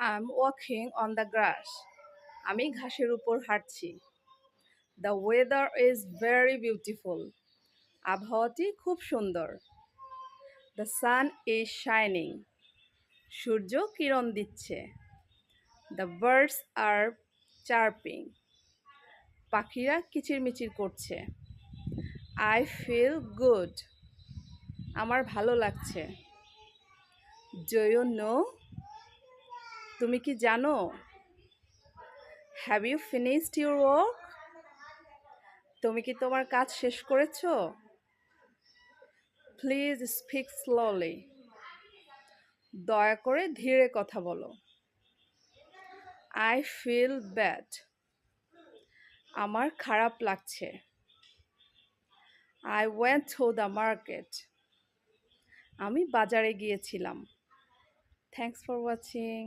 I'm walking on the grass. আমি ঘাসের উপর হাঁটছি। The weather is very beautiful. আবহাওয়াটি খুব সুন্দর। The sun is shining. সূর্য কিরণ দিচ্ছে। The birds are chirping. পাখিরা কিচিরমিচির করছে। I feel good. আমার ভালো লাগছে। Do you know? তুমি কি জানো? Have you finished your work? তুমি কি তোমার কাজ শেষ করেছো? Please speak slowly. দয়া করে ধীরে কথা বলো। I feel bad. আমার খারাপ লাগছে। I went to the market. আমি বাজারে গিয়েছিলাম। Thanks for watching.